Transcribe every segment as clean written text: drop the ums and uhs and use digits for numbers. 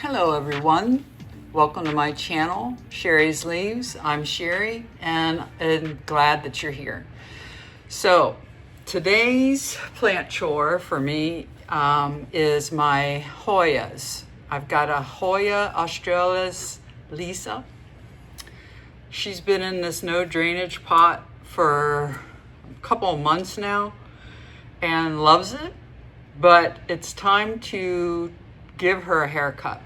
Hello everyone, welcome to my channel, Sherry's Leaves. I'm Sherry and I'm glad that you're here. So today's plant chore for me is my Hoyas. I've got a Hoya Australis Lisa. She's been in this no drainage pot for a couple of months now and loves it, but it's time to give her a haircut.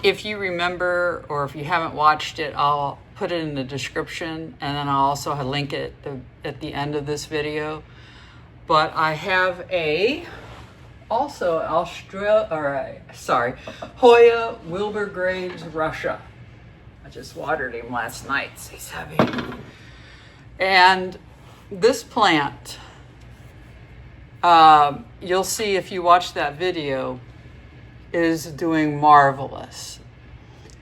If you remember, or if you haven't watched it, I'll put it in the description, and then I'll also link it at the end of this video. But I have Hoya Wilbur Graves Russia. I just watered him last night, so he's heavy. And this plant, you'll see if you watch that video, is doing marvelous.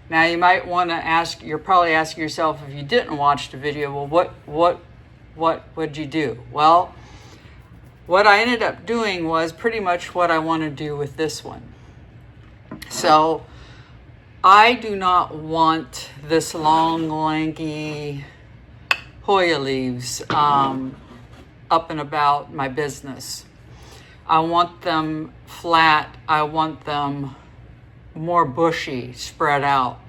Now you might want to ask, you're probably asking yourself, if you didn't watch the video, well, what would you do? Well, what I ended up doing was pretty much what I want to do with this one. So I do not want this long, lanky Hoya leaves up and about my business. I want them flat. I want them more bushy, spread out.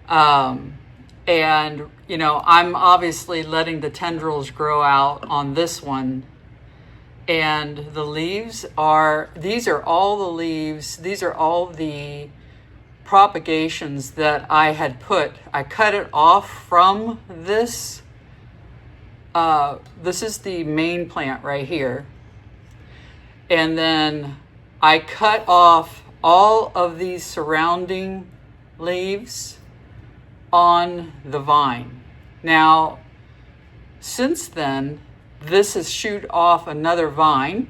And, you know, I'm obviously letting the tendrils grow out on this one. And the leaves are, these are all the leaves, these are all the propagations that I had put. I cut it off from this. This is the main plant right here. And then I cut off all of these surrounding leaves on the vine. Now, since then, this has shoot off another vine,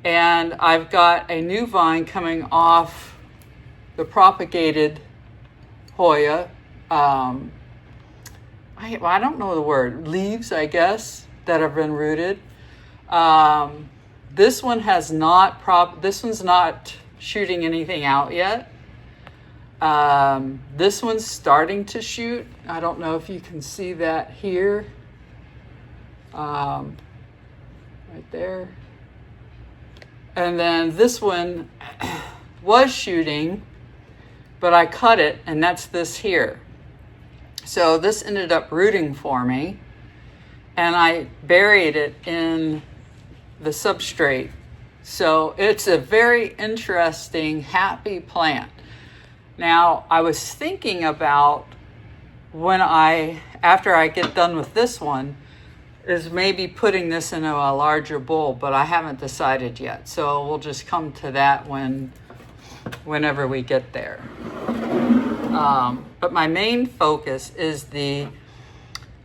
and I've got a new vine coming off the propagated Hoya. I don't know the word, leaves, I guess, that have been rooted. This one has not this one's not shooting anything out yet. This one's starting to shoot. I don't know if you can see that here. Right there. And then this one was shooting, but I cut it, and that's this here. So this ended up rooting for me, and I buried it in the substrate. So it's a very interesting, happy plant. Now, I was thinking about after I get done with this one, is maybe putting this in a larger bowl, but I haven't decided yet. So we'll just come to that whenever we get there. But my main focus is the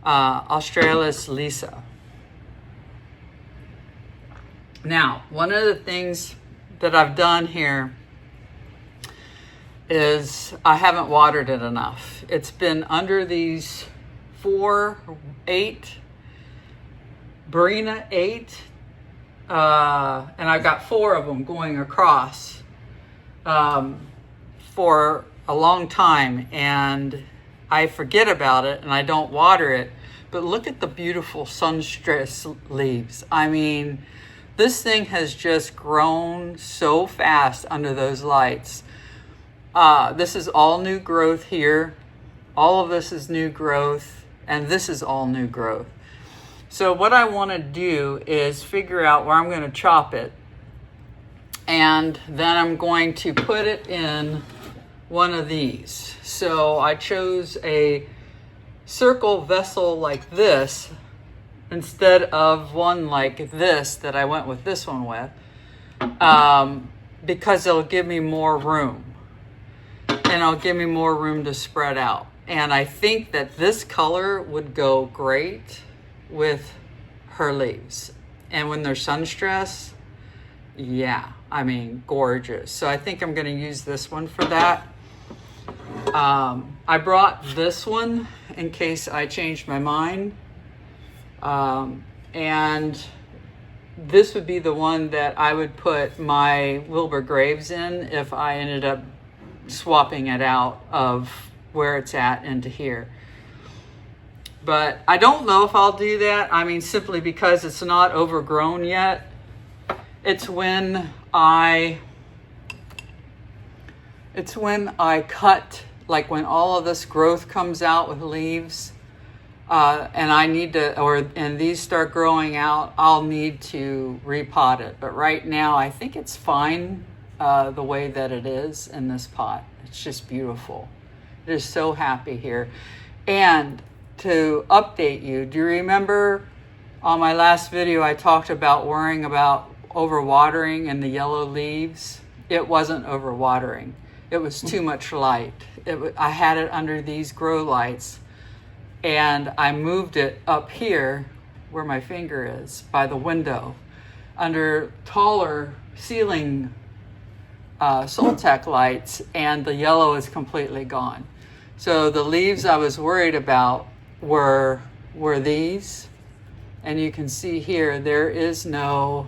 Australis Lisa. Now, one of the things that I've done here is I haven't watered it enough. It's been under these 8 Barina 8, and I've got 4 of them going across for a long time, and I forget about it and I don't water it. But look at the beautiful sun-stressed leaves. I mean, this thing has just grown so fast under those lights. This is all new growth here. All of this is new growth, and this is all new growth. So what I want to do is figure out where I'm going to chop it, and then I'm going to put it in one of these. So I chose a circle vessel like this instead of one like this that I went with this one with, because it'll give me more room, and it'll give me more room to spread out. And I think that this color would go great with her leaves. And when they're sun stressed, yeah, I mean, gorgeous. So I think I'm going to use this one for that. I brought this one in case I changed my mind. And this would be the one that I would put my Wilbur Graves in if I ended up swapping it out of where it's at into here. But I don't know if I'll do that. I mean, simply because it's not overgrown yet. It's when I cut, like when all of this growth comes out with leaves, and I need to, and these start growing out, I'll need to repot it. But right now, I think it's fine the way that it is in this pot. It's just beautiful. It is so happy here. And to update you, do you remember on my last video I talked about worrying about overwatering and the yellow leaves? It wasn't overwatering. It was too much light. I had it under these grow lights, and I moved it up here where my finger is by the window under taller ceiling Soltec lights, and the yellow is completely gone. So the leaves I was worried about were these, and you can see here there's no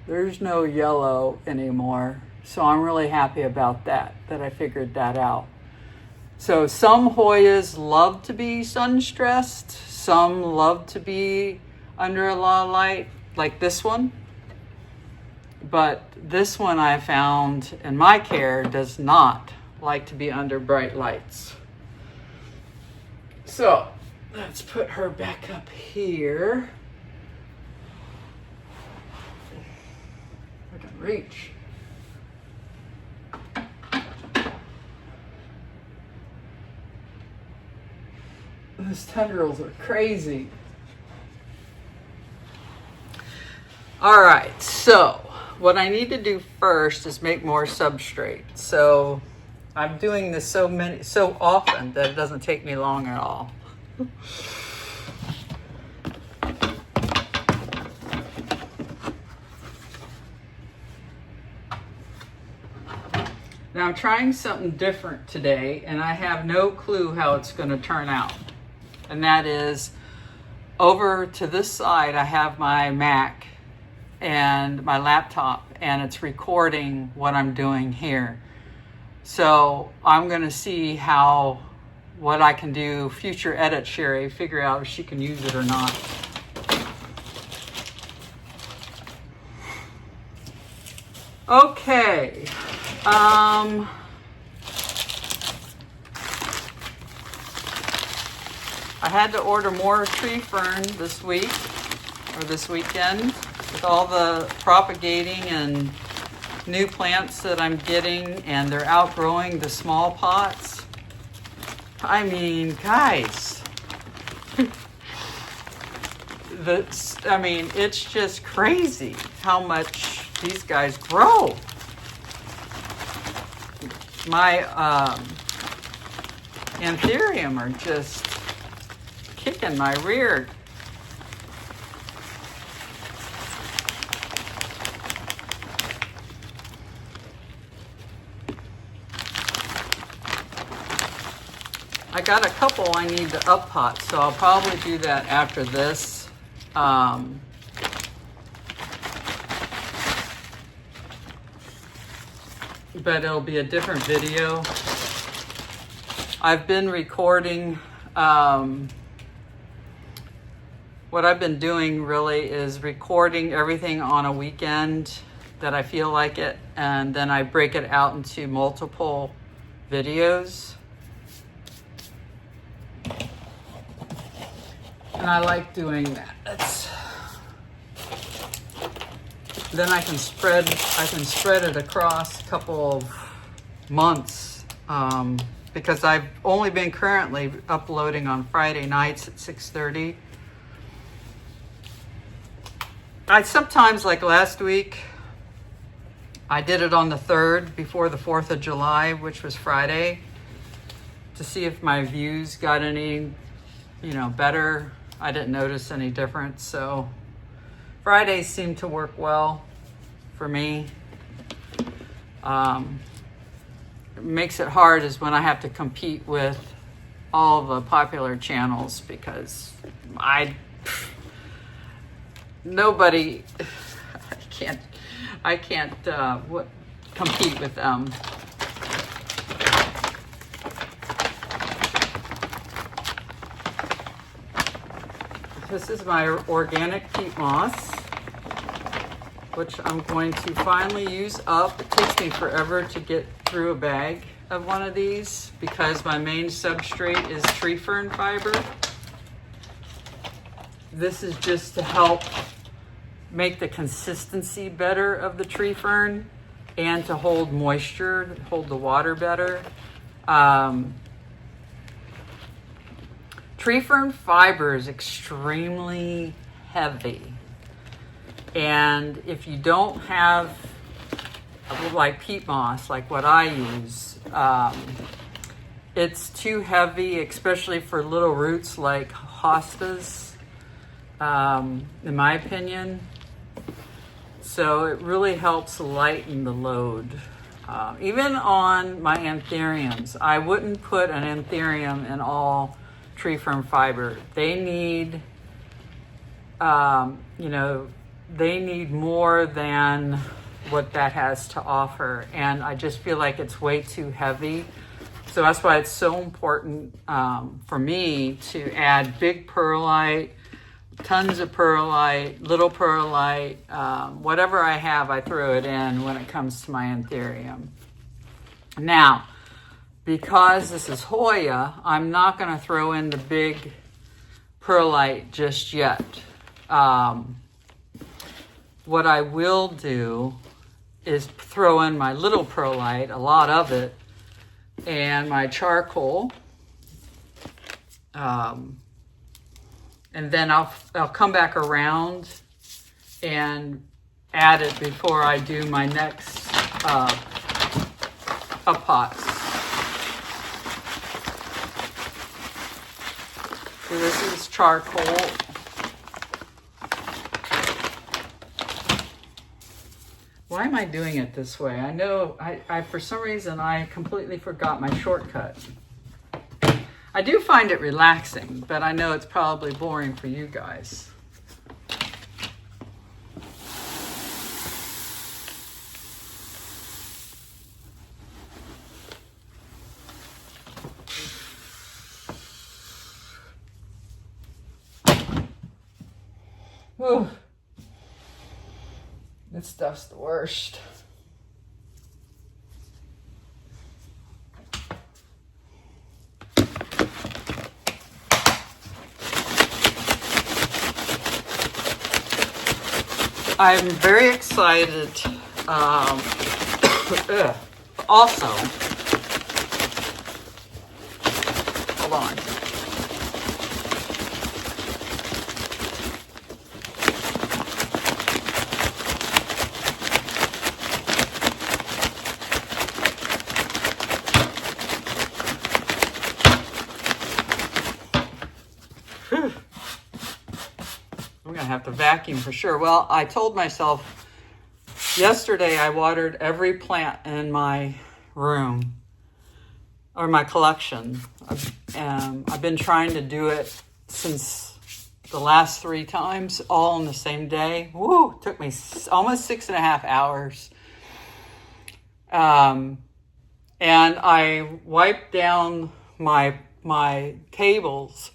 yellow anymore. So I'm really happy about that I figured that out. So some Hoyas love to be sun stressed, some love to be under a lot of light, like this one. But this one I found in my care does not like to be under bright lights. So let's put her back up here. I can reach. Those tendrils are crazy. All right, so what I need to do first is make more substrate. So I'm doing this so often that it doesn't take me long at all. Now I'm trying something different today, and I have no clue how it's going to turn out. And that is, over to this side I have my Mac and my laptop, and it's recording what I'm doing here. So I'm going to see what I can do, future edit Sherry, figure out if she can use it or not. Okay. I had to order more tree fern this week, or this weekend, with all the propagating and new plants that I'm getting, and they're outgrowing the small pots. I mean, guys, it's just crazy how much these guys grow. My Anthurium are just kicking my rear. I got a couple I need to up pot, so I'll probably do that after this. But it'll be a different video. I've been recording, what I've been doing really is recording everything on a weekend that I feel like it, and then I break it out into multiple videos. And I like doing that. Then I can spread it across a couple of months, because I've only been currently uploading on Friday nights at 6:30. I sometimes, like last week, I did it on the 3rd before the 4th of July, which was Friday, to see if my views got any, better. I didn't notice any difference, so Fridays seem to work well for me. It makes it hard is when I have to compete with all the popular channels, because nobody, I can't compete with them. This is my organic peat moss, which I'm going to finally use up. It takes me forever to get through a bag of one of these because my main substrate is tree fern fiber. This is just to help make the consistency better of the tree fern and to hold moisture, hold the water better. Tree fern fiber is extremely heavy. And if you don't have like peat moss, like what I use, it's too heavy, especially for little roots like hostas, in my opinion. So it really helps lighten the load. Even on my anthuriums, I wouldn't put an anthurium in all tree fern fiber. They need, they need more than what that has to offer. And I just feel like it's way too heavy. So that's why it's so important for me to add big perlite, tons of perlite, little perlite, whatever I have, I throw it in when it comes to my anthurium. Now, because this is Hoya, I'm not going to throw in the big perlite just yet. What I will do is throw in my little perlite, a lot of it, and my charcoal. And then I'll come back around and add it before I do my next pots. So this is charcoal. Why am I doing it this way? I know I for some reason I completely forgot my shortcut. I do find it relaxing, but I know it's probably boring for you guys. Whew. This stuff's the worst. I'm very excited. Also, hold on. Have to vacuum for sure. Well, I told myself yesterday I watered every plant in my room or my collection. I've been trying to do it since the last 3 times, all on the same day. Woo! It took me almost 6.5 hours. And I wiped down my tables.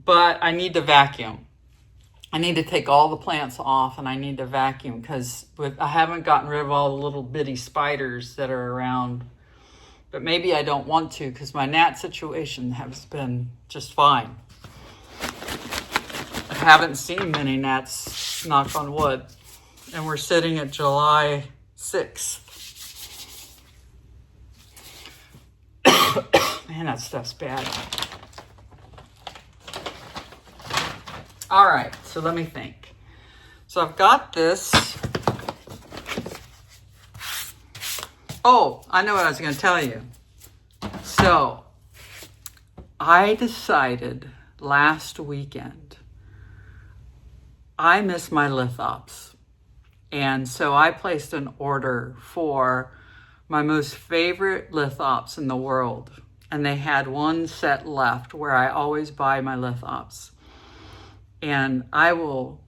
But I need to vacuum. I need to take all the plants off and I need to vacuum because I haven't gotten rid of all the little bitty spiders that are around. But maybe I don't want to because my gnat situation has been just fine. I haven't seen many gnats, knock on wood. And we're sitting at July 6th. Man, that stuff's bad. All right, so let me think. So I've got this. Oh, I know what I was going to tell you. So I decided last weekend I miss my lithops. And so I placed an order for my most favorite lithops in the world. And they had one set left where I always buy my lithops. and I will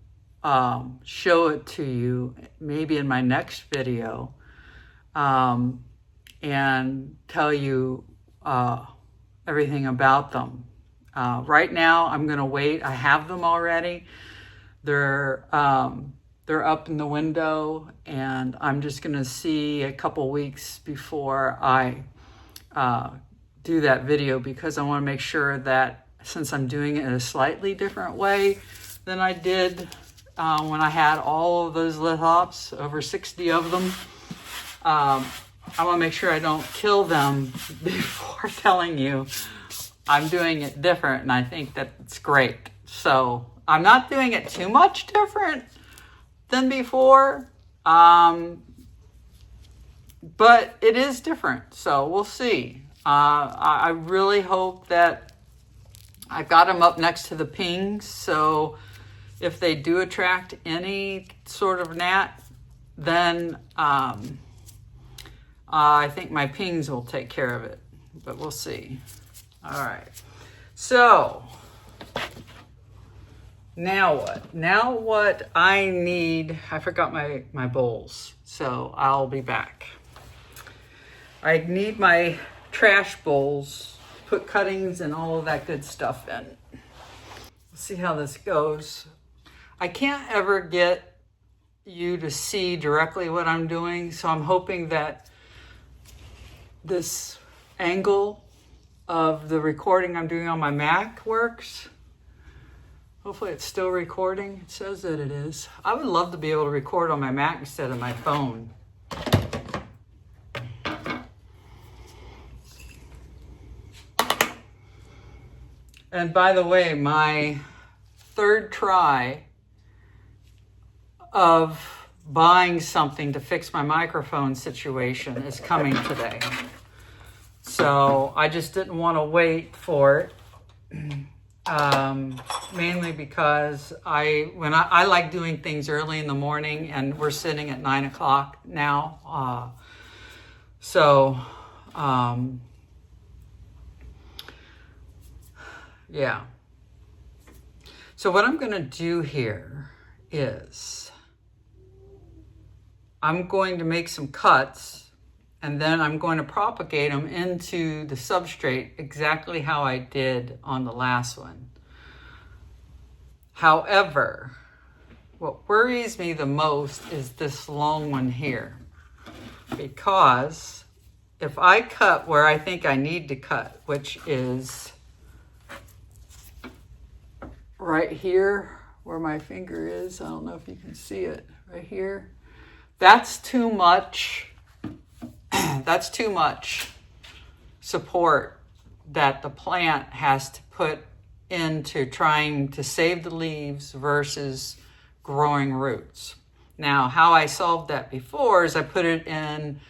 show it to you maybe in my next video, and tell you everything about them. Right now, I'm going to wait. I have them already. They're up in the window, and I'm just going to see a couple weeks before I do that video, because I want to make sure that, since I'm doing it in a slightly different way than I did when I had all of those lithops, over 60 of them, I want to make sure I don't kill them before telling you I'm doing it different, and I think that it's great. So I'm not doing it too much different than before, but it is different, so we'll see. I really hope that I got them up next to the pings, so if they do attract any sort of gnat, then I think my pings will take care of it, but we'll see. All right, so now what? Now what I need, I forgot my bowls, so I'll be back. I need my trash bowls, put cuttings and all of that good stuff in. Let's see how this goes. I can't ever get you to see directly what I'm doing, so I'm hoping that this angle of the recording I'm doing on my Mac works. Hopefully it's still recording. It says that it is. I would love to be able to record on my Mac instead of my phone. And by the way, my third try of buying something to fix my microphone situation is coming today. So I just didn't want to wait for it, mainly because I like doing things early in the morning, and we're sitting at 9 o'clock now. Yeah. So what I'm going to do here is I'm going to make some cuts, and then I'm going to propagate them into the substrate exactly how I did on the last one. However, what worries me the most is this long one here, because if I cut where I think I need to cut, which is right here where my finger is, I don't know if you can see it, right here, that's too much. That's too much support that the plant has to put into trying to save the leaves versus growing roots. Now, how I solved that before is I put it in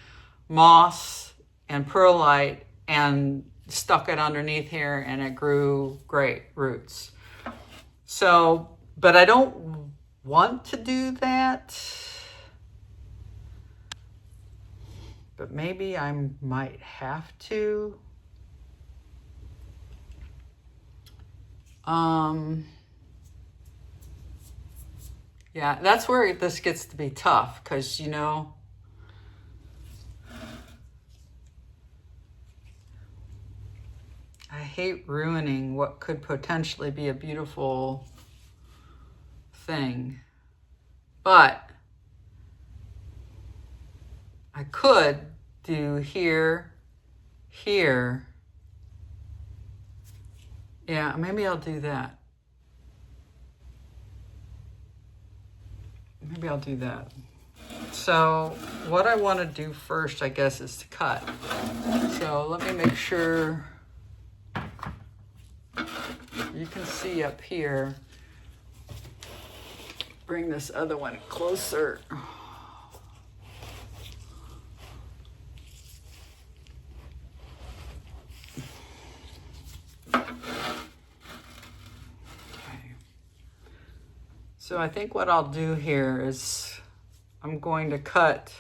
moss and perlite and stuck it underneath here, and it grew great roots. So, but I don't want to do that. But maybe I might have to. Yeah, that's where this gets to be tough, because, you know, I hate ruining what could potentially be a beautiful thing. But I could do here, here. Yeah, maybe I'll do that. Maybe I'll do that. So what I want to do first, I guess, is to cut. So let me make sure you can see up here. Bring this other one closer. So I think what I'll do here is I'm going to cut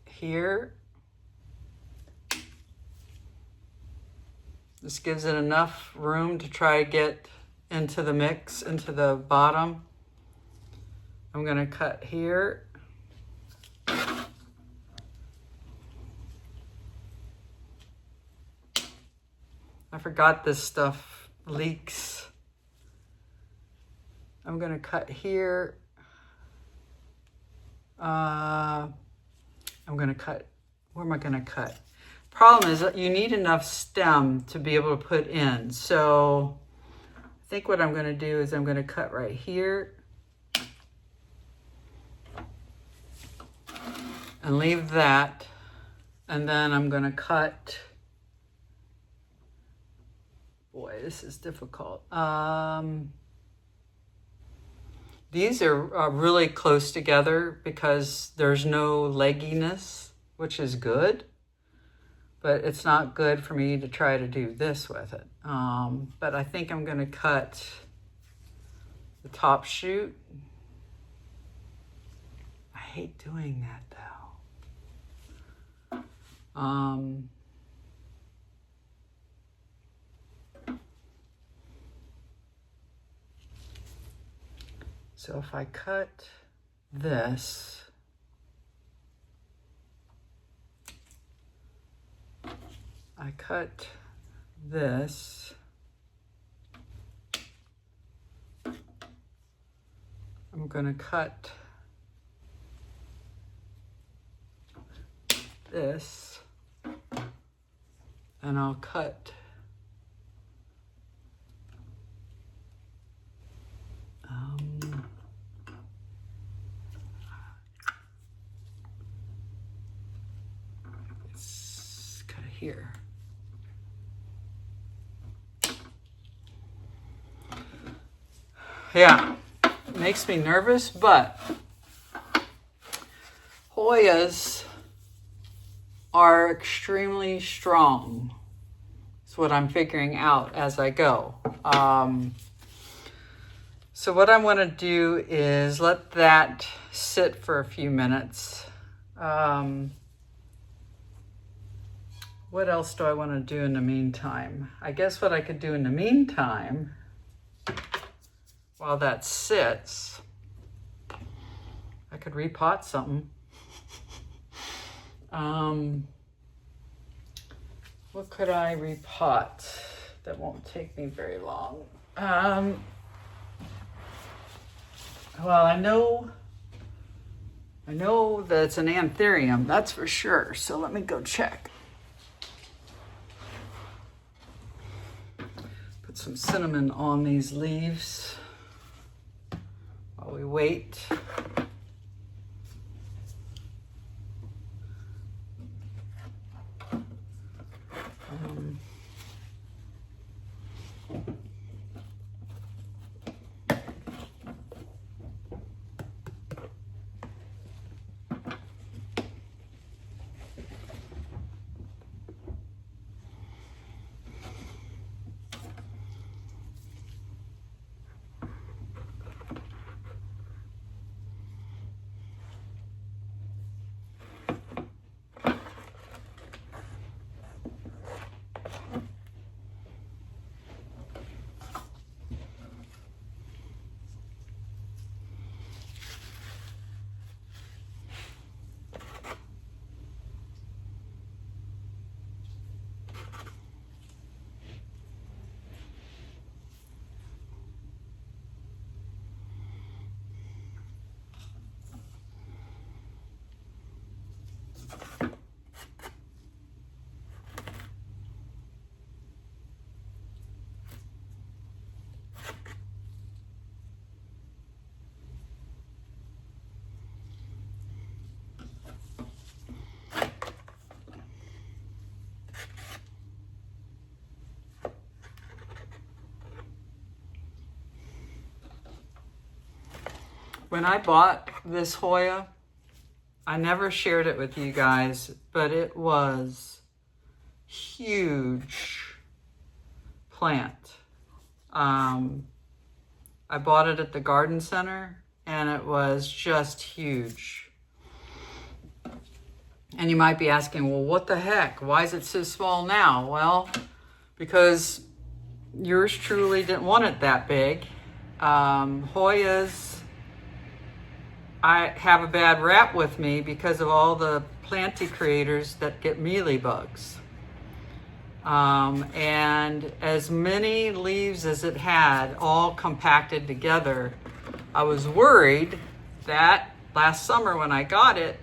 here. This gives it enough room to try to get into the mix, into the bottom. I'm gonna cut here. I forgot this stuff leaks. I'm gonna cut here. I'm gonna cut, where am I gonna cut? Problem is that you need enough stem to be able to put in. So I think what I'm gonna do is I'm gonna cut right here and leave that. And then I'm gonna cut, boy, this is difficult. These are really close together because there's no legginess, which is good, but it's not good for me to try to do this with it. But I think I'm gonna cut the top shoot. I hate doing that though. So if I cut this, I cut this, I'm gonna cut this, and I'll cut let's cut it here. Yeah, it makes me nervous, but Hoyas are extremely strong. That's what I'm figuring out as I go. So what I want to do is let that sit for a few minutes. What else do I want to do in the meantime? I guess what I could do in the meantime, while that sits, I could repot something. What could I repot that won't take me very long? Well, I know that it's an Anthurium, that's for sure. So let me go check. Put some cinnamon on these leaves while we wait. When I bought this Hoya, I never shared it with you guys, but it was huge plant. I bought it at the garden center and it was just huge. And you might be asking, well, what the heck? Why is it so small now? Well, because yours truly didn't want it that big. Hoyas, I have a bad rap with me because of all the planty creators that get mealy bugs. And as many leaves as it had all compacted together, I was worried that last summer when I got it,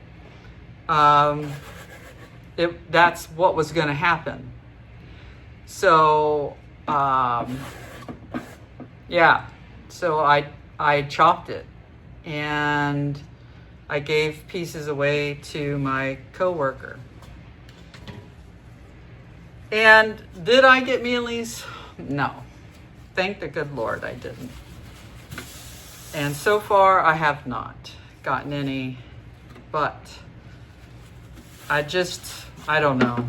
that's what was going to happen. So yeah, so I chopped it and I gave pieces away to my coworker. And did I get mealies? No. Thank the good Lord I didn't. And so far I have not gotten any, but I don't know.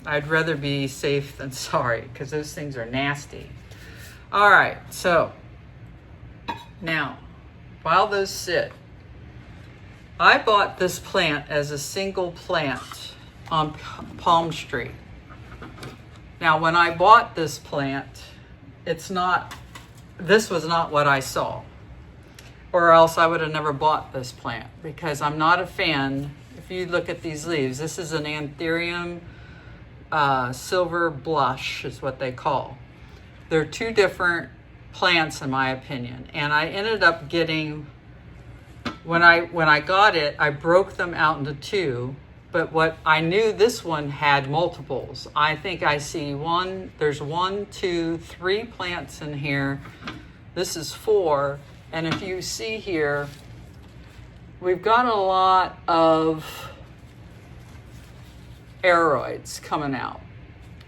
I'd rather be safe than sorry because those things are nasty. All right, so now while those sit, I bought this plant as a single plant on Palm Street. Now, when I bought this plant, this was not what I saw, or else I would have never bought this plant because I'm not a fan. If you look at these leaves, this is an Anthurium Silver Blush is what they call. They're two different plants in my opinion, and I ended up getting, when I got it, I broke them out into two. But what I knew, this one had multiples. I think I see there's 1, 2, 3 plants in here. This is 4. And if you see here, we've got a lot of aroids coming out.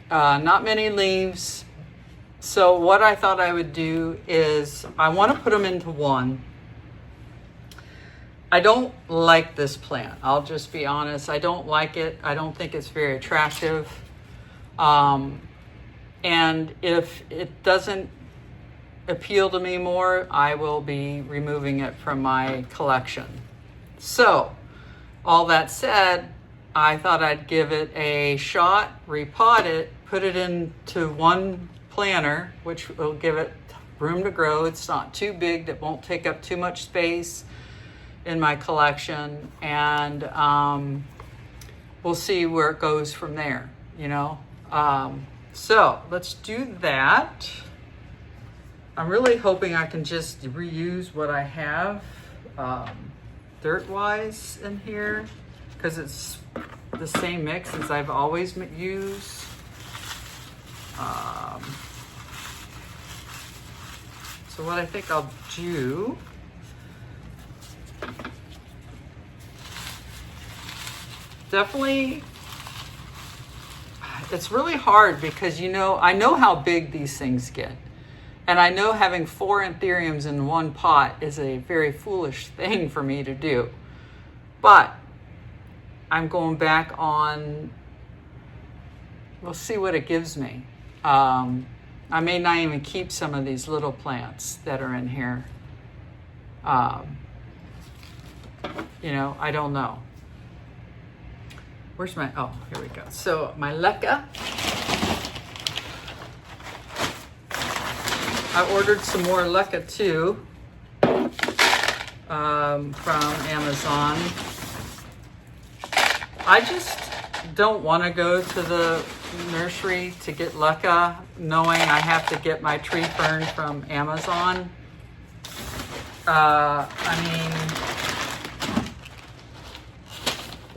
Not many leaves. So what I thought I would do is I want to put them into one. I don't like this plant. I'll just be honest. I don't like it. I don't think it's very attractive. And if it doesn't appeal to me more, I will be removing it from my collection. So, all that said, I thought I'd give it a shot, repot it, put it into one planter, which will give it room to grow. It's not too big, that won't take up too much space in my collection, and we'll see where it goes from there, you know. So let's do that. I'm really hoping I can just reuse what I have dirt-wise in here, because it's the same mix as I've always used. So what I think I'll do, definitely, it's really hard because, you know, I know how big these things get. And I know having 4 anthuriums in one pot is a very foolish thing for me to do. But I'm going back on, we'll see what it gives me. I may not even keep some of these little plants that are in here. You know, I don't know. Where's my, oh, here we go. So my leca. I ordered some more leca too from Amazon. I just don't want to go to the nursery to get leca, knowing I have to get my tree fern from Amazon. I mean,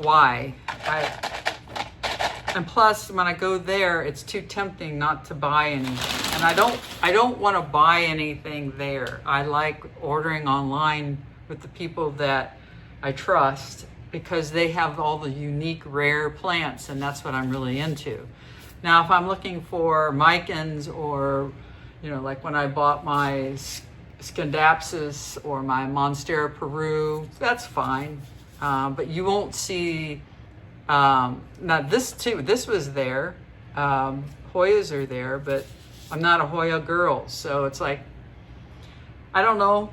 why? And plus, when I go there, it's too tempting not to buy anything. And I don't want to buy anything there. I like ordering online with the people that I trust because they have all the unique, rare plants, and that's what I'm really into. Now, if I'm looking for micans or, you know, like when I bought my Scindapsus or my Monstera Peru, that's fine. But you won't see, now this too, this was there. Hoyas are there, but I'm not a Hoya girl. So it's like, I don't know.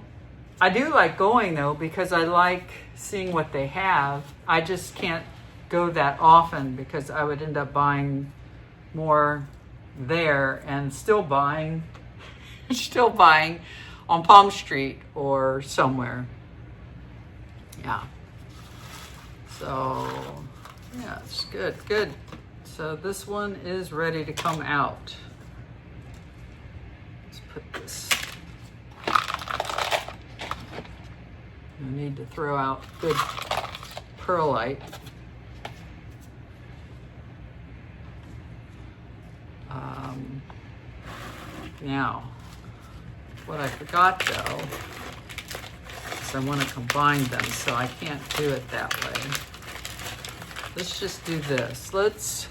I do like going though, because I like seeing what they have. I just can't go that often because I would end up buying more there and still buying, still buying on Palm Street or somewhere. Yeah. So, yeah, it's good, good. So this one is ready to come out. Let's put this. I need to throw out good perlite. Now, what I forgot though, is I want to combine them, so I can't do it that way. Let's just do this. Let's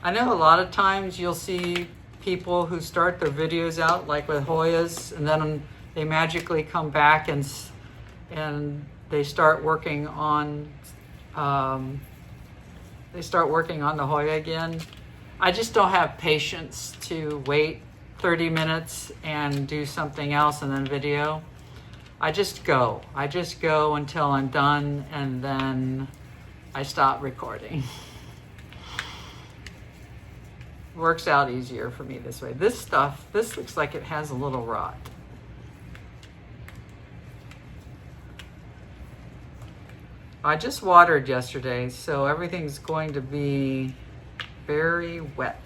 I know a lot of times you'll see people who start their videos out like with Hoyas, and then they magically come back and they start working on the Hoya again. I just don't have patience to wait 30 minutes and do something else and then video. I just go until I'm done, and then I stop recording. Works out easier for me this way. This stuff, this looks like it has a little rot. I just watered yesterday, so everything's going to be very wet.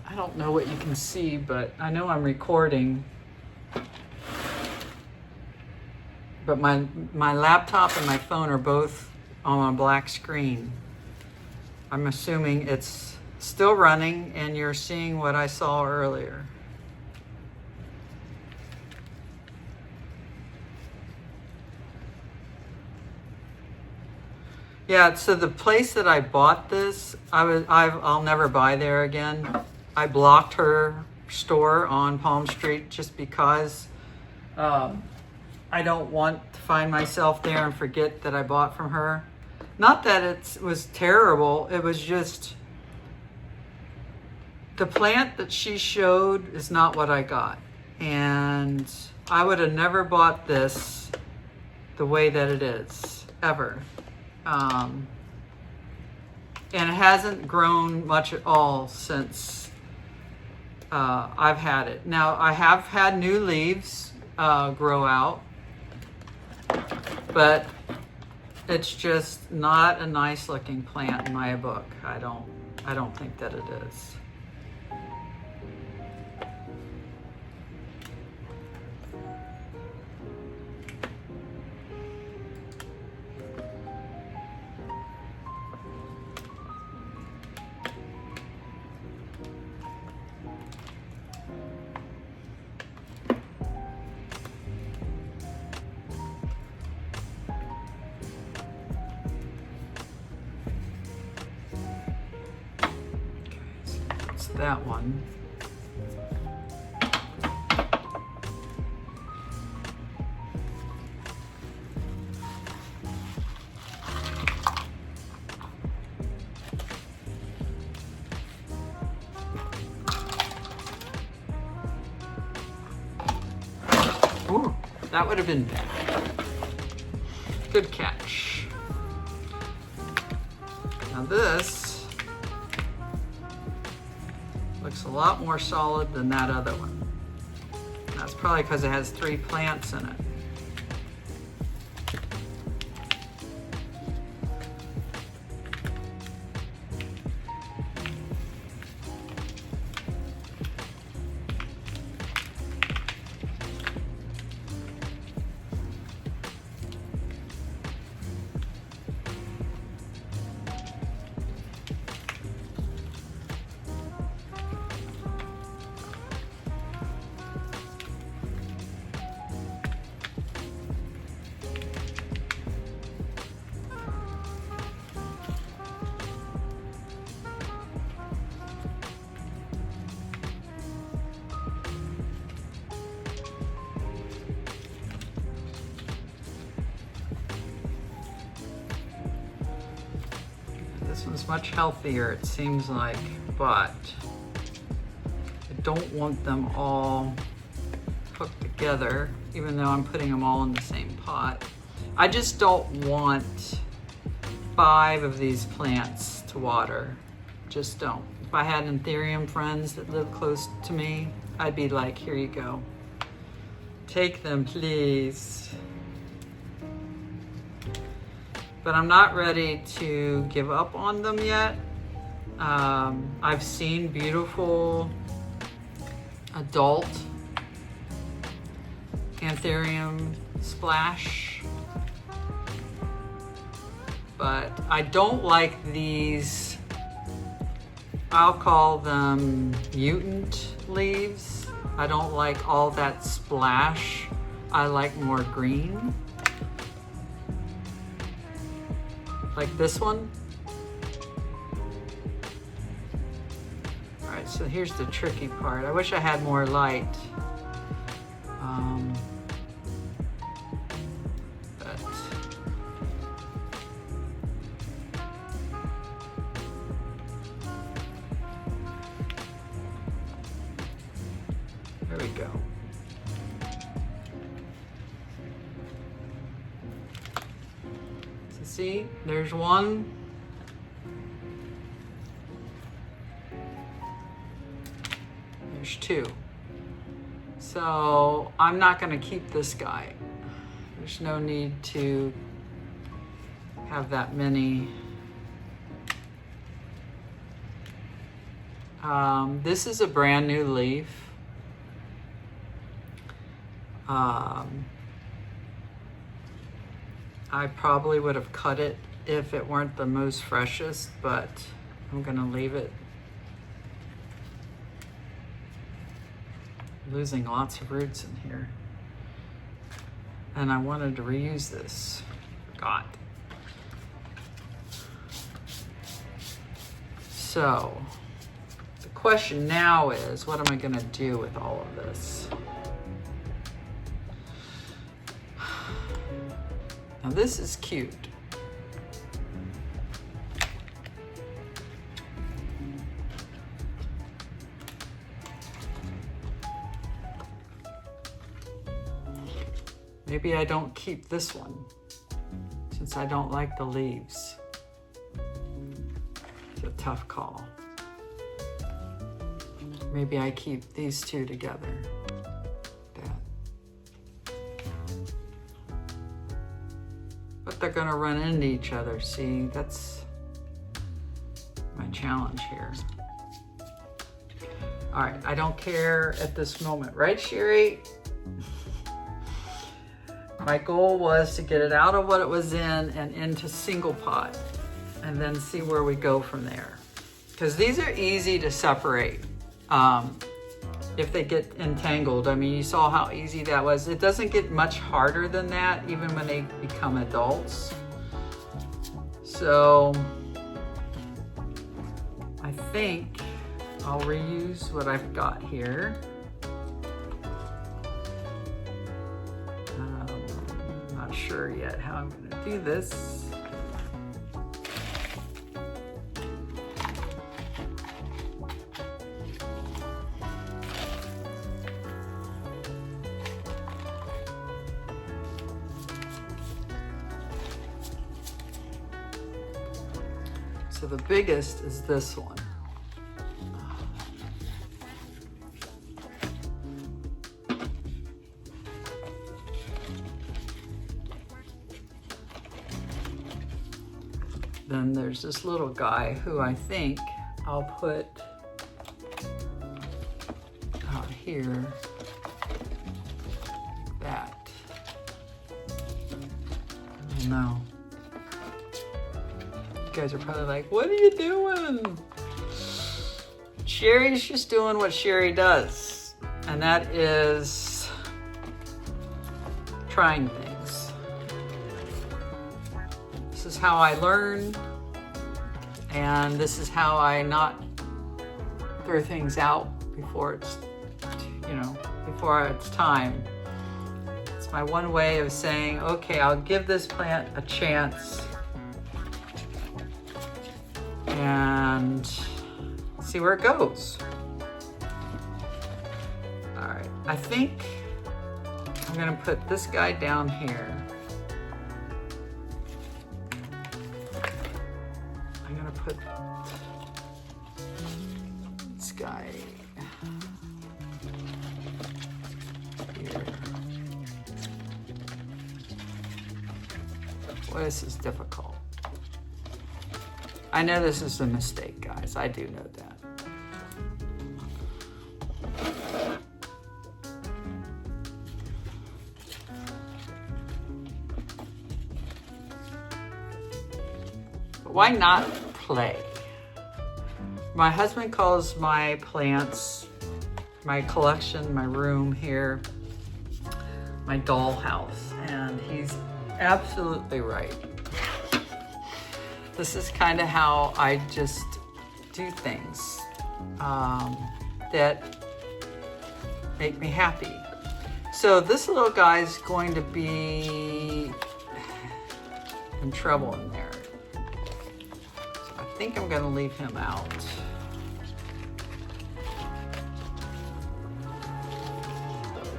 I don't know what you can see, but I know I'm recording. But my laptop and my phone are both on a black screen. I'm assuming it's still running and you're seeing what I saw earlier. Yeah, so the place that I bought this, I'll never buy there again. I blocked her store on Palm Street just because I don't want to find myself there and forget that I bought from her. Not that it was terrible, it was just the plant that she showed is not what I got. And I would have never bought this the way that it is, ever. And it hasn't grown much at all since I've had it. Now, I have had new leaves grow out, but it's just not a nice looking plant in my book. I don't think that it is. That one. Ooh, that would have been bad. Good catch. Now this looks a lot more solid than that other one. That's probably because it has 3 plants in it. This one's much healthier, it seems like, but it don't want them all hooked together, even though I'm putting them all in the same pot. I just don't want 5 of these plants to water. Just don't. If I had Anthurium friends that live close to me, I'd be like, here you go. Take them, please. But I'm not ready to give up on them yet. I've seen beautiful adult Anthurium splash, but I don't like these, I'll call them mutant leaves. I don't like all that splash. I like more green. Like this one. All right, so here's the tricky part. I wish I had more light. But there we go. So see, there's one. There's 2. So I'm not going to keep this guy. There's no need to have that many. This is a brand new leaf. I probably would have cut it if it weren't the most freshest, but I'm going to leave it. Losing lots of roots in here. And I wanted to reuse this. Forgot. So, the question now is, what am I going to do with all of this? Now this is cute. Maybe I don't keep this one since I don't like the leaves. It's a tough call. Maybe I keep these 2 together. But they're gonna run into each other. See, that's my challenge here. All right, I don't care at this moment, right, Sherry? My goal was to get it out of what it was in and into single pot, and then see where we go from there. Because these are easy to separate if they get entangled. I mean, you saw how easy that was. It doesn't get much harder than that, even when they become adults. So I think I'll reuse what I've got here. Not sure yet how I'm going to do this. So the biggest is this one. Then there's this little guy who I think I'll put out here, like that. I don't know. You guys are probably like, what are you doing? Sherry's just doing what Sherry does, and that is trying things. This is how I learn, and this is how I not throw things out before it's, before it's time. It's my one way of saying, okay, I'll give this plant a chance and see where it goes. All right, I think I'm gonna put this guy down here. I'm gonna put this guy here. Boy, this is difficult. I know this is a mistake, guys. I do know that. Why not play? My husband calls my plants, my collection, my room here, my dollhouse, and he's absolutely right. This is kind of how I just do things that make me happy. So this little guy's going to be in trouble in there. I think I'm gonna leave him out.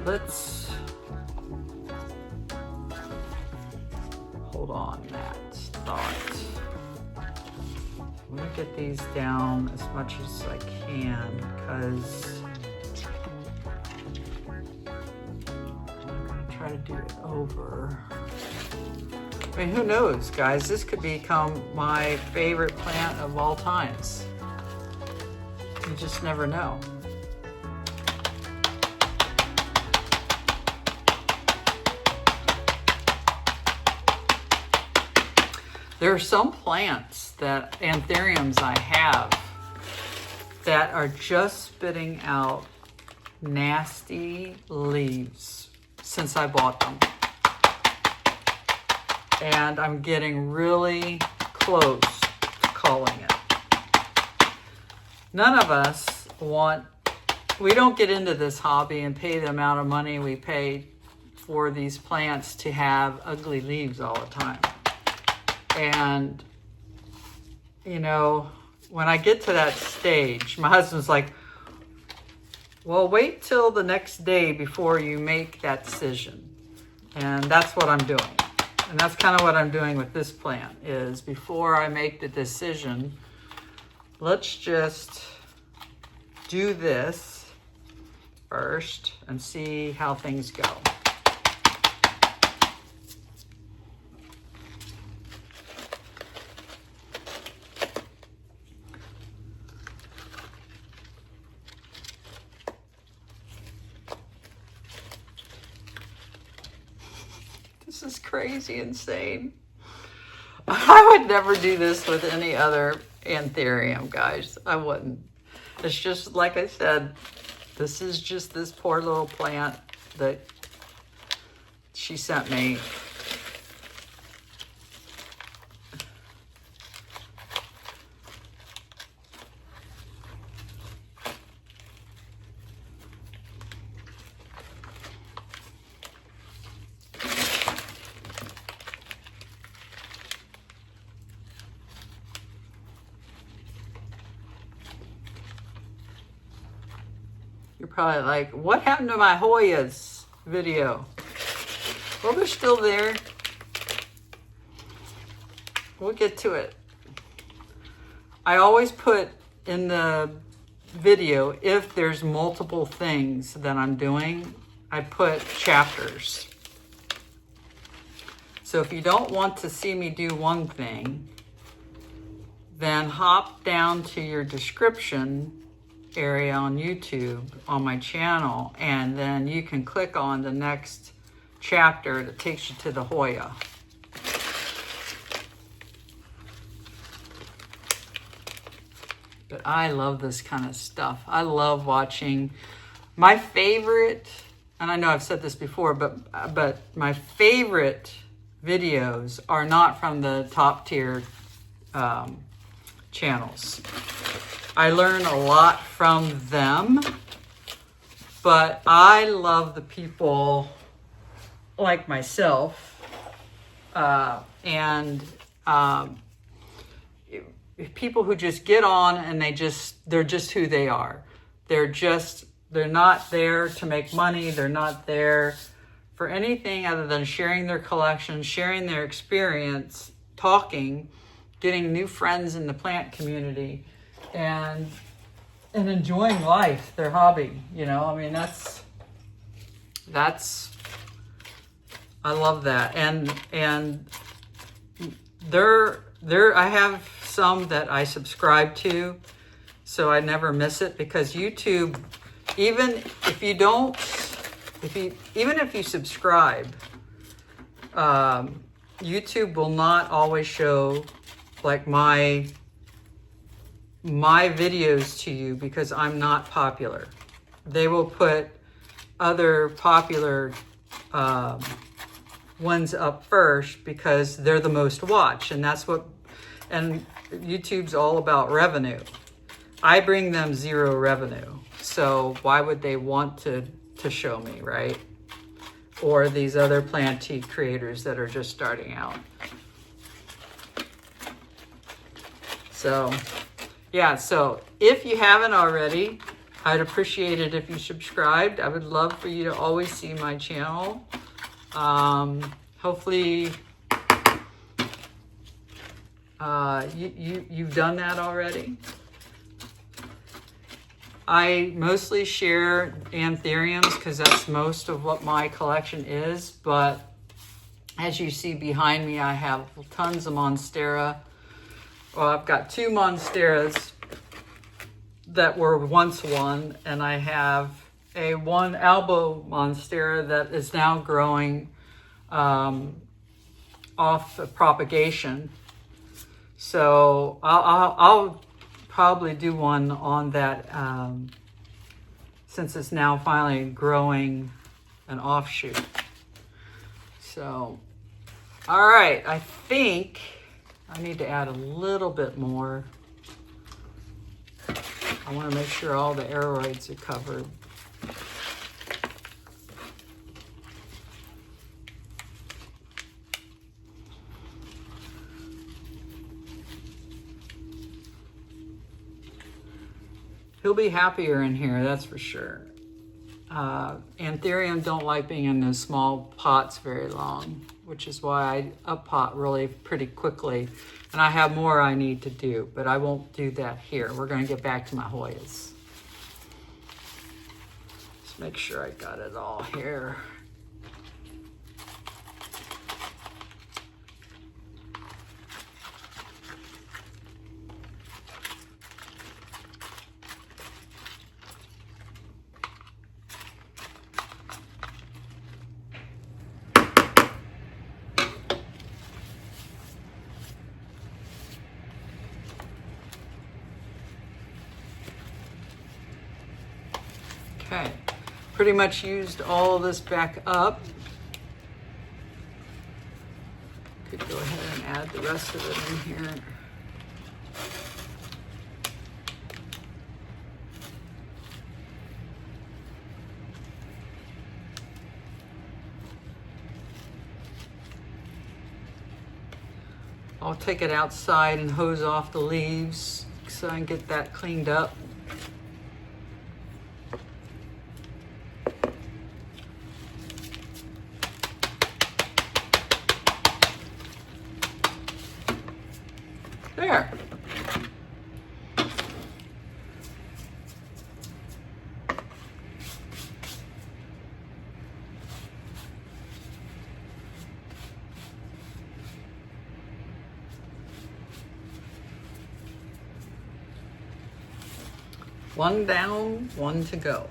Let's hold on that thought. I'm gonna get these down as much as I can because I'm gonna try to do it over. I mean, who knows, guys? This could become my favorite plant of all times. You just never know. There are some plants that, anthuriums I have, that are just spitting out nasty leaves since I bought them. And I'm getting really close to culling it. None of us we don't get into this hobby and pay the amount of money we pay for these plants to have ugly leaves all the time. And, you know, when I get to that stage, my husband's like, well, wait till the next day before you make that decision. And that's what I'm doing. And that's kind of what I'm doing with this plant, is before I make the decision, let's just do this first and see how things go. This is crazy insane. I would never do this with any other anthurium, guys. I wouldn't. It's just, like I said, this is just this poor little plant that she sent me. You're probably like, what happened to my Hoyas video? Well, they're still there. We'll get to it. I always put in the video, if there's multiple things that I'm doing, I put chapters. So if you don't want to see me do one thing, then hop down to your description area on YouTube on my channel, and then you can click on the next chapter that takes you to the Hoya. But I love this kind of stuff. I love watching. My favorite, and I know I've said this before, but my favorite videos are not from the top tier channels. I learn a lot from them, but I love the people like myself, and people who just get on and they're just who they are. They're just They're not there to make money. They're not there for anything other than sharing their collection, sharing their experience, talking, getting new friends in the plant community, and enjoying life, their hobby. You know, I mean, that's I love that. And I have some that I subscribe to, so I never miss it, because YouTube, even if you subscribe, YouTube will not always show like my videos to you because I'm not popular. They will put other popular ones up first because they're the most watched, and YouTube's all about revenue. I bring them zero revenue, so why would they want to show me, right? Or these other plantee creators that are just starting out. So yeah, so if you haven't already, I'd appreciate it if you subscribed. I would love for you to always see my channel. Hopefully you've done that already. I mostly share anthuriums because that's most of what my collection is, but as you see behind me, I have tons of monstera. Well, I've got 2 monsteras that were once one, and I have a 1 elbow monstera that is now growing off of propagation. So I'll probably do one on that since it's now finally growing an offshoot. So, all right, I think I need to add a little bit more. I want to make sure all the aeroids are covered. He'll be happier in here, that's for sure. Anthurium don't like being in those small pots very long, which is why I up pot really pretty quickly. And I have more I need to do, but I won't do that here. We're going to get back to my Hoyas. Just make sure I got it all here. Okay, pretty much used all this back up. Could go ahead and add the rest of it in here. I'll take it outside and hose off the leaves so I can get that cleaned up. There. One down, one to go.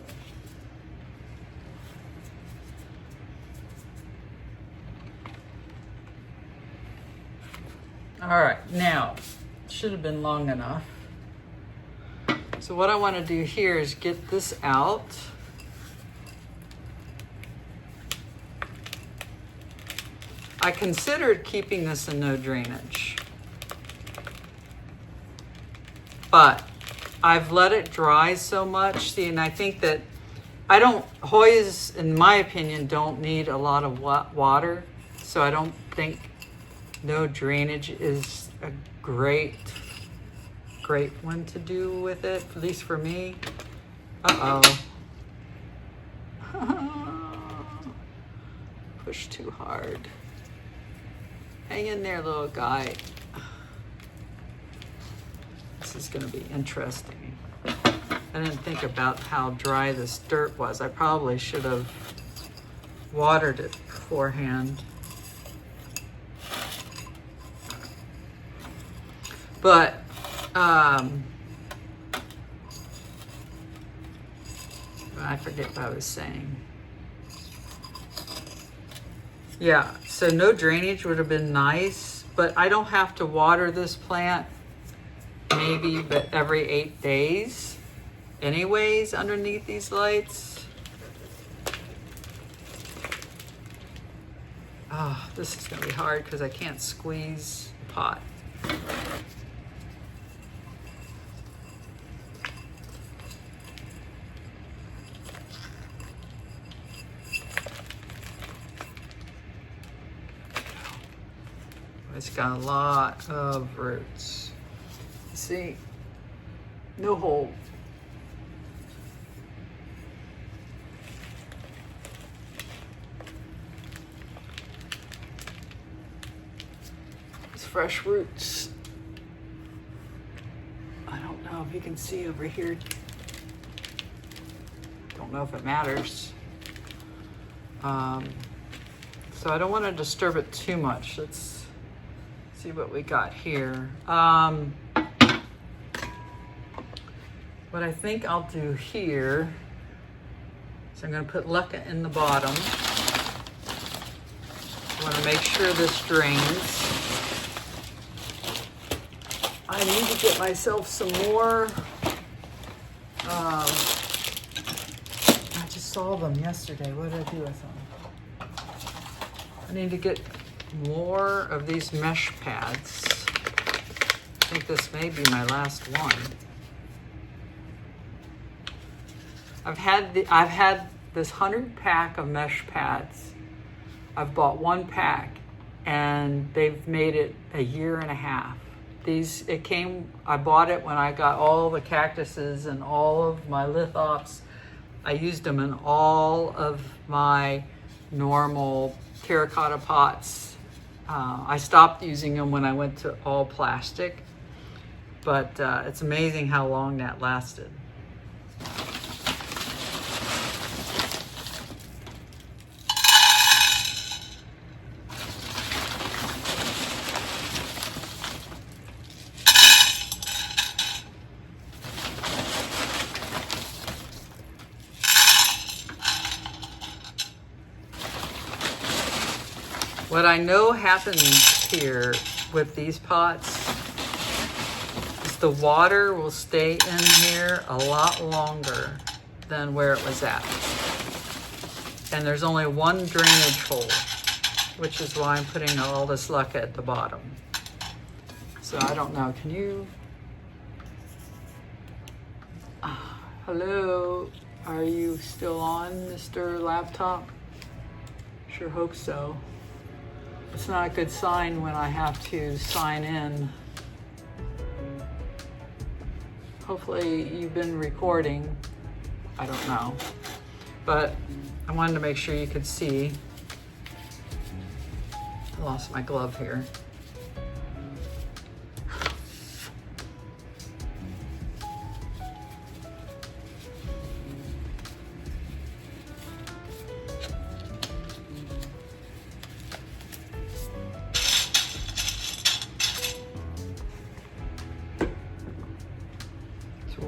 All right, now, should have been long enough. So what I want to do here is get this out. I considered keeping this in no drainage, but I've let it dry so much. See, and I think that Hoyas, in my opinion, don't need a lot of water. So I don't think no drainage is a great one to do with it, at least for me. Uh-oh. push too hard. Hang in there, little guy. This is going to be interesting. I didn't think about how dry this dirt was. I probably should have watered it beforehand. But I forget what I was saying. Yeah, so no drainage would have been nice, but I don't have to water this plant maybe but every 8 days anyways underneath these lights. Oh, this is gonna be hard because I can't squeeze the pot. It's got a lot of roots. See, no hole. It's fresh roots. I don't know if you can see over here. Don't know if it matters. So I don't want to disturb it too much. Let's see what we got here. What I think I'll do here is I'm going to put leca in the bottom. I want to make sure this drains. I need to get myself some more. I just saw them yesterday. What did I do with them? I need to get more of these mesh pads. I think this may be my last one. I've had this 100 pack of mesh pads. I've bought one pack and they've made it a year and a half. I bought it when I got all the cactuses and all of my lithops. I used them in all of my normal terracotta pots. I stopped using them when I went to all plastic, but it's amazing how long that lasted. What I know happens here with these pots is the water will stay in here a lot longer than where it was at. And there's only one drainage hole, which is why I'm putting all this leca at the bottom. So I don't know, can you? Hello, are you still on, Mr. Laptop? Sure hope so. It's not a good sign when I have to sign in. Hopefully you've been recording. I don't know. But I wanted to make sure you could see. I lost my glove here.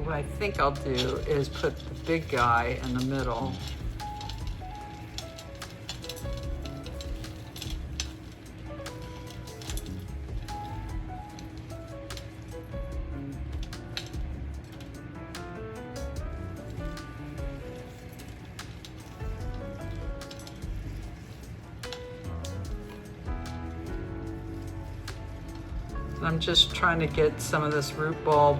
What I think I'll do is put the big guy in the middle. I'm just trying to get some of this root bulb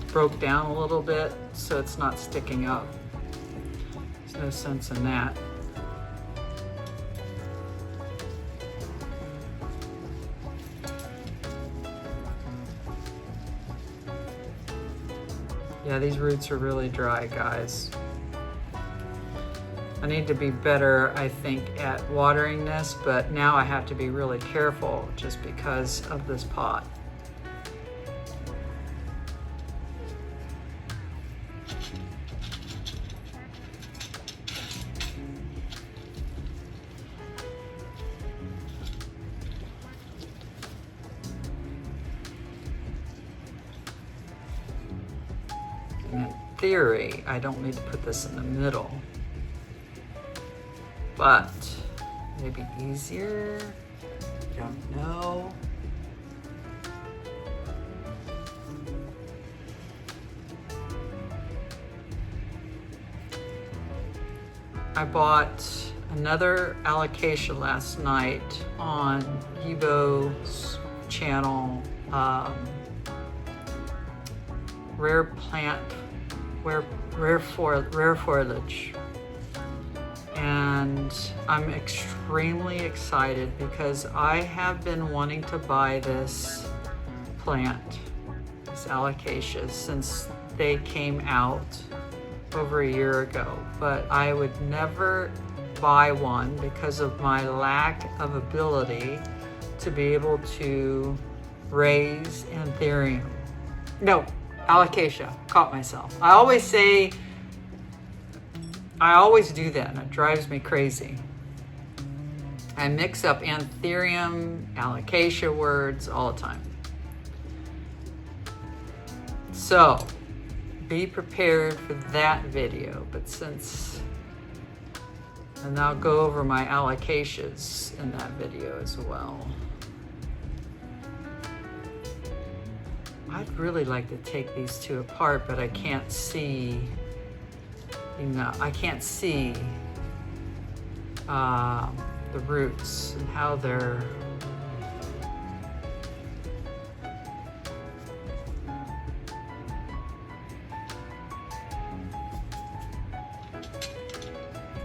broke down a little bit so it's not sticking up. There's no sense in that. Yeah, these roots are really dry, guys. I need to be better, I think, at watering this, but now I have to be really careful just because of this pot. In theory, I don't need to put this in the middle, but maybe easier, don't know. I bought another alocasia last night on Yibo's channel, rare foliage, and I'm extremely excited because I have been wanting to buy this plant, these alocasias, since they came out over a year ago, but I would never buy one because of my lack of ability to be able to raise Anthurium. No, alocasia, caught myself. I always do that and it drives me crazy. I mix up Anthurium, alocasia words all the time. So, be prepared for that video, but and I'll go over my alocasias in that video as well. I'd really like to take these two apart, but I can't see, I can't see the roots and how they're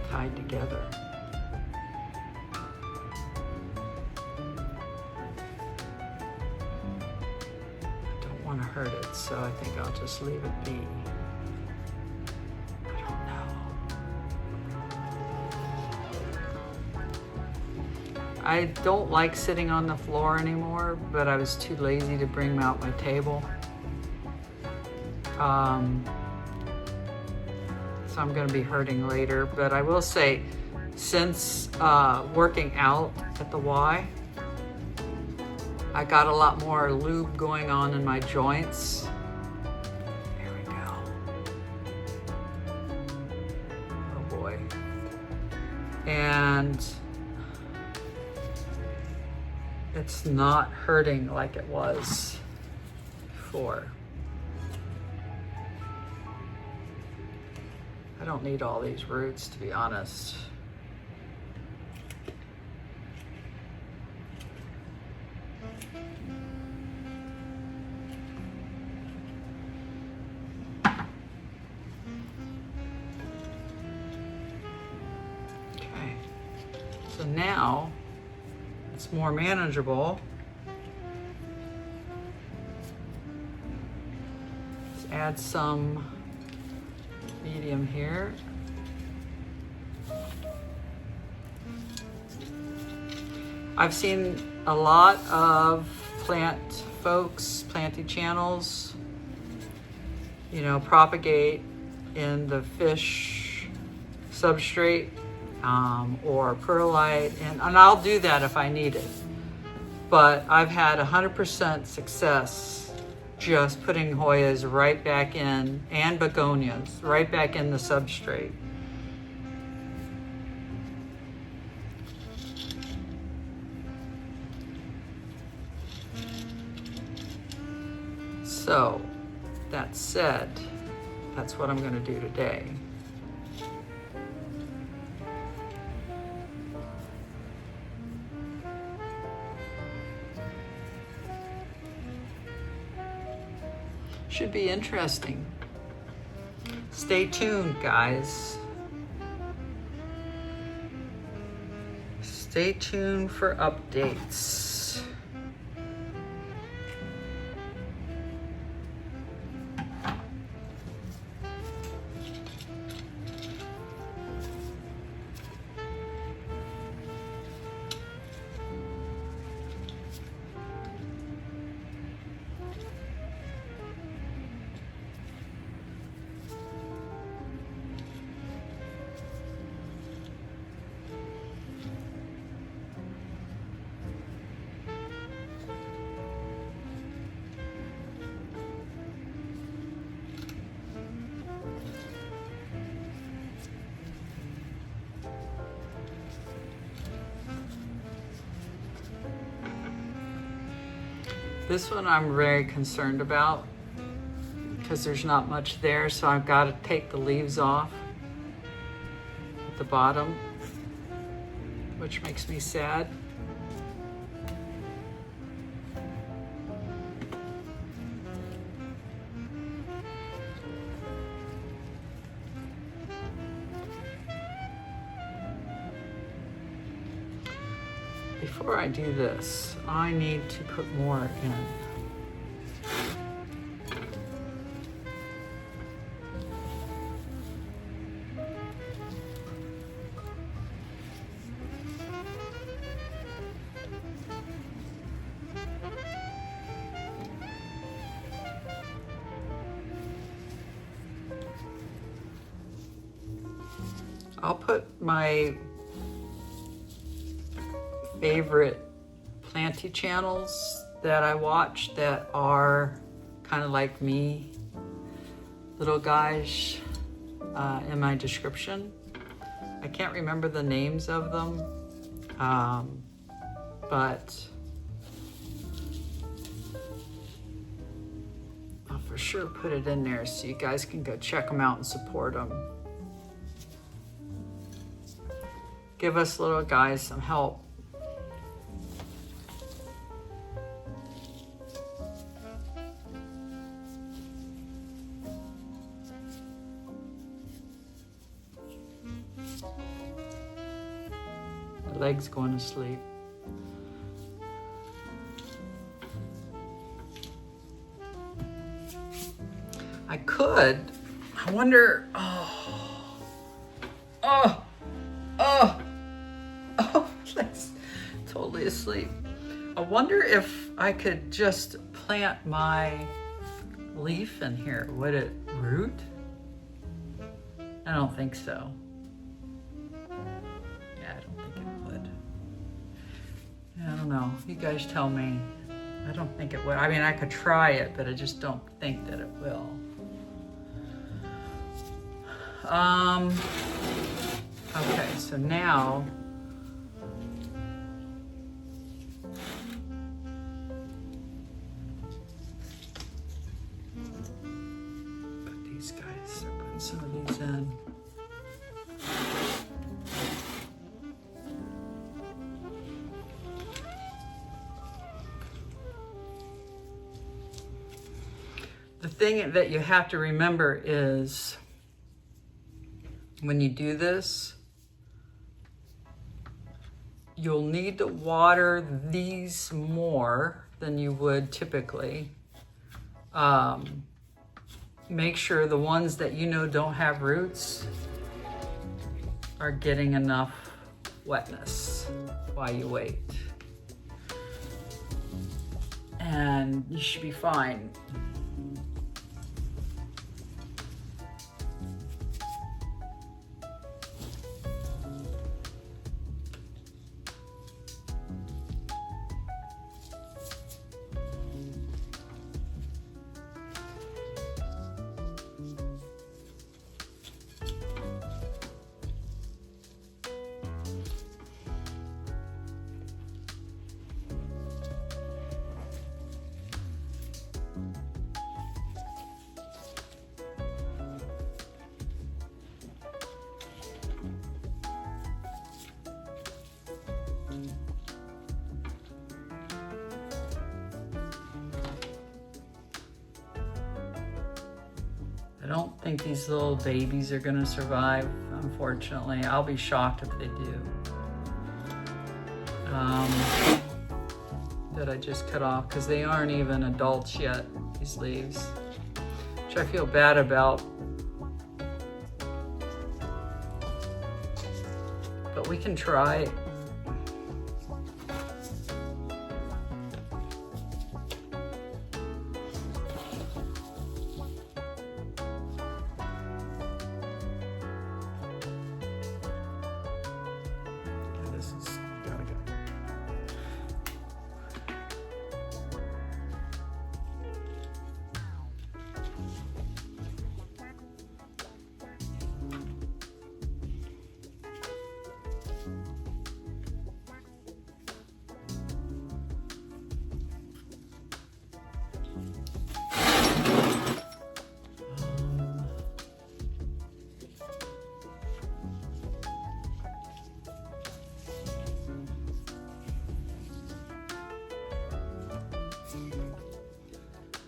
tied together. I don't want to hurt it, so I think I'll just leave it be. I don't know. I don't like sitting on the floor anymore, but I was too lazy to bring them out my table. So I'm going to be hurting later, but I will say, since working out at the Y, I got a lot more lube going on in my joints. There we go. Oh boy. And it's not hurting like it was before. I don't need all these roots, to be honest. Okay, so now it's more manageable. Let's add some medium here. I've seen a lot of planty channels, propagate in the fish substrate or perlite, and I'll do that if I need it. But I've had 100% success just putting Hoyas right back in, and begonias, right back in the substrate. So, that said, that's what I'm going to do today. Should be interesting. Stay tuned, guys. Stay tuned for updates. This one I'm very concerned about because there's not much there, so I've got to take the leaves off at the bottom, which makes me sad. Before I do this, I need to put more in. I'll put my favorite planty channels that I watch that are kind of like me, little guys, in my description. I can't remember the names of them, but I'll for sure put it in there so you guys can go check them out and support them. Give us little guys some help. The leg's going to sleep. I could. I wonder. That's totally asleep. I wonder if I could just plant my leaf in here. Would it root? I don't think so. Yeah, I don't think it would. I don't know. You guys tell me. I don't think it would. I mean, I could try it, but I just don't think that it will. Okay, so now put these guys, start putting some of these in. The thing that you have to remember is when you do this, you'll need to water these more than you would typically. Make sure the ones that you know don't have roots are getting enough wetness while you wait. And you should be fine. I don't think these little babies are gonna survive, unfortunately. I'll be shocked if they do. That I just cut off, because they aren't even adults yet, these leaves, which I feel bad about. But we can try.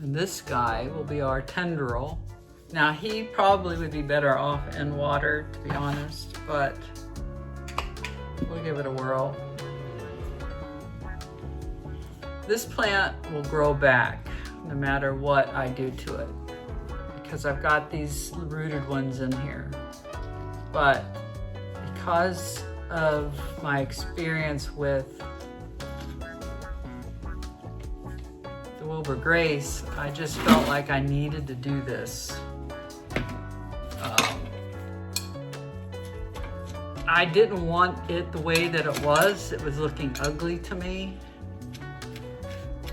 And this guy will be our tendril. Now he probably would be better off in water, to be honest, but we'll give it a whirl. This plant will grow back no matter what I do to it, because I've got these rooted ones in here. But because of my experience with the Wilbur Graves, I just felt like I needed to do this. I didn't want it the way that it was. It was looking ugly to me.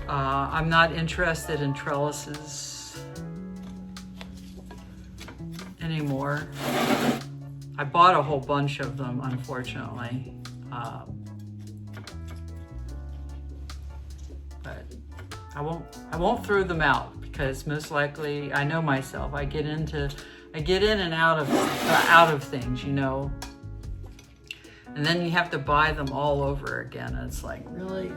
I'm not interested in trellises anymore. I bought a whole bunch of them, unfortunately. But I won't throw them out, because most likely, I know myself, I get in and out of things, you know. And then you have to buy them all over again. And it's like, really?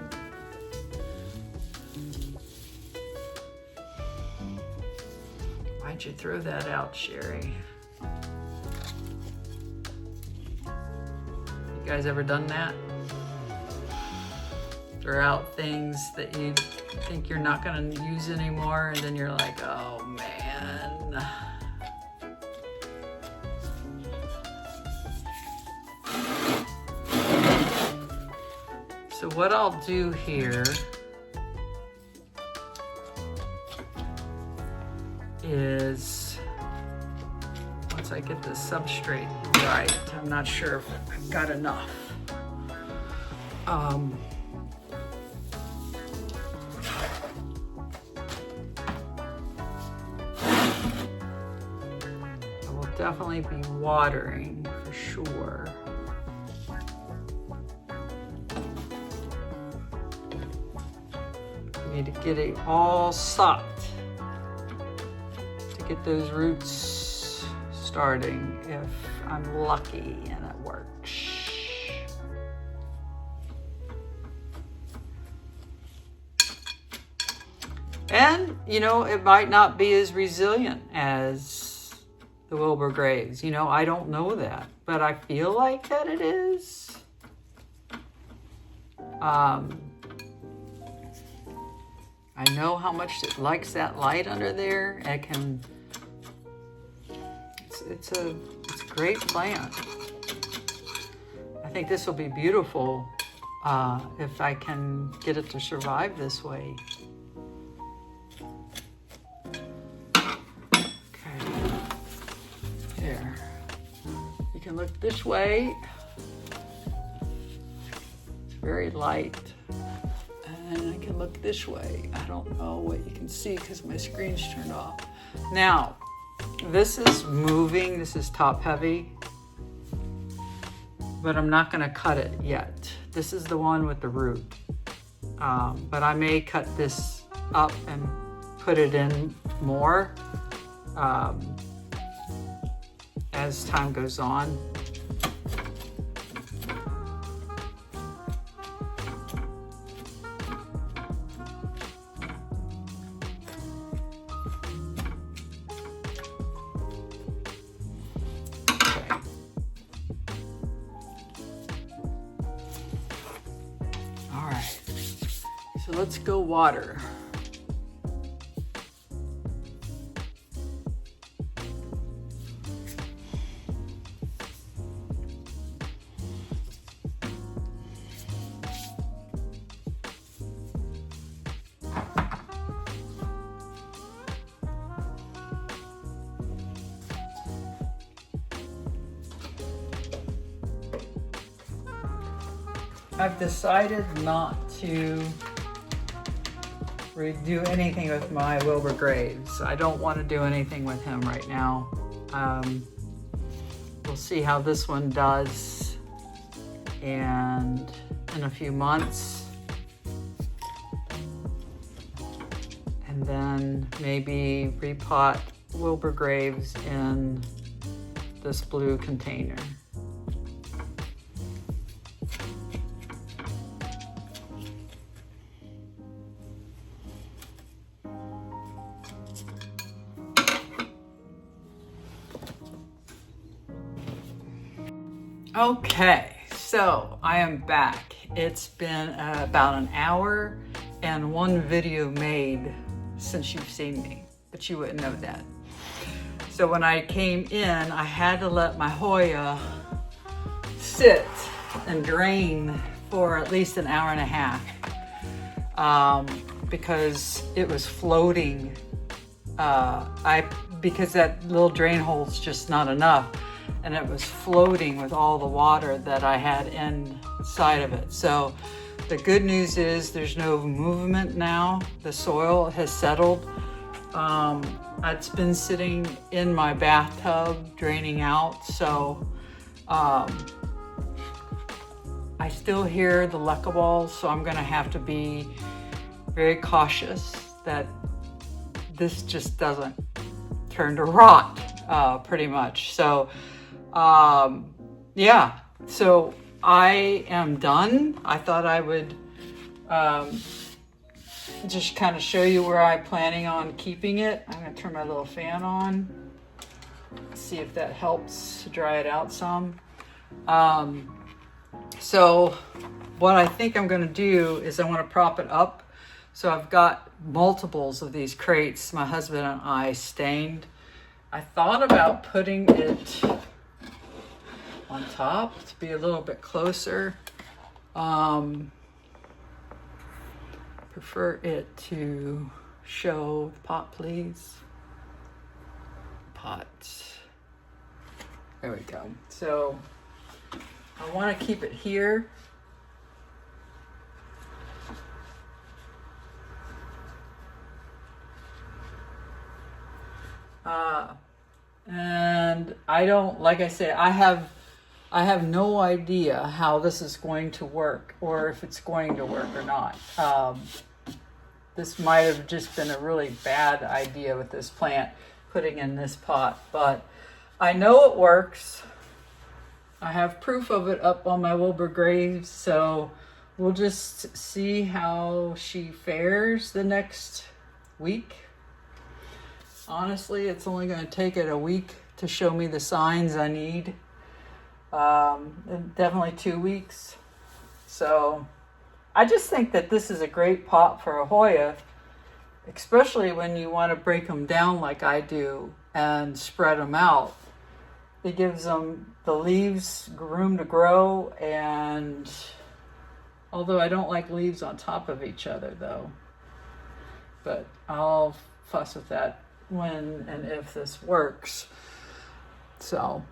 Why'd you throw that out, Sherry? You guys ever done that? Throw out things that you think you're not gonna use anymore, and then you're like, oh man. So what I'll do here is, once I get this substrate right, I'm not sure if I've got enough. I will definitely be watering for sure. Need to get it all socked to get those roots starting, if I'm lucky and it works. And, you know, it might not be as resilient as the Wilbur Graves. You know, I don't know that, but I feel like that it is. I know how much it likes that light under there. It can, it's a great plant. I think this will be beautiful if I can get it to survive this way. Okay, there. You can look this way. It's very light. And I can look this way. I don't know what you can see because my screen's turned off. Now, this is moving. This is top heavy, but I'm not gonna cut it yet. This is the one with the root. But I may cut this up and put it in more as time goes on. So let's go water. I've decided not to do anything with my Wilbur Graves. I don't want to do anything with him right now. We'll see how this one does, and in a few months, and then maybe repot Wilbur Graves in this blue container. Okay, so I am back. It's been about an hour and one video made since you've seen me, but you wouldn't know that. So when I came in, I had to let my Hoya sit and drain for at least an hour and a half because it was floating. Because that little drain hole's just not enough, and it was floating with all the water that I had inside of it. So the good news is there's no movement now. The soil has settled. It's been sitting in my bathtub draining out, so I still hear the leca balls, so I'm gonna have to be very cautious that this just doesn't turn to rot, pretty much. So yeah, so I am done. I thought I would just kind of show you where I'm planning on keeping it. I'm gonna turn my little fan on, see if that helps to dry it out some. So what I think I'm gonna do is I wanna prop it up. So I've got multiples of these crates my husband and I stained. I thought about putting it on top to be a little bit closer. Prefer it to show the pot, please. Pot. There we go. So I want to keep it here. And I don't, like I said, I have no idea how this is going to work or if it's going to work or not. This might have just been a really bad idea with this plant, putting in this pot, but I know it works. I have proof of it up on my Wilbur Graves, so we'll just see how she fares the next week. Honestly, it's only going to take it a week to show me the signs I need. Definitely 2 weeks. So I just think that this is a great pot for a Hoya, especially when you want to break them down like I do and spread them out. It gives them the leaves room to grow, and although I don't like leaves on top of each other though, but I'll fuss with that when and if this works. So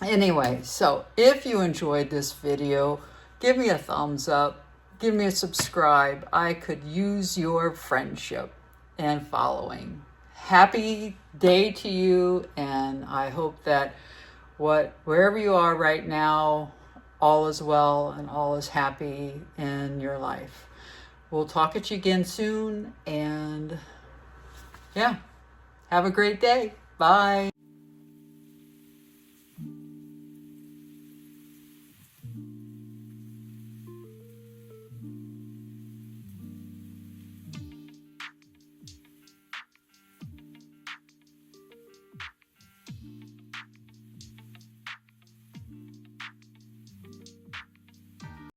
anyway, so if you enjoyed this video, give me a thumbs up, give me a subscribe. I could use your friendship and following. Happy day to you, and I hope that wherever you are right now, all is well and all is happy in your life. We'll talk at you again soon, and yeah, have a great day. Bye.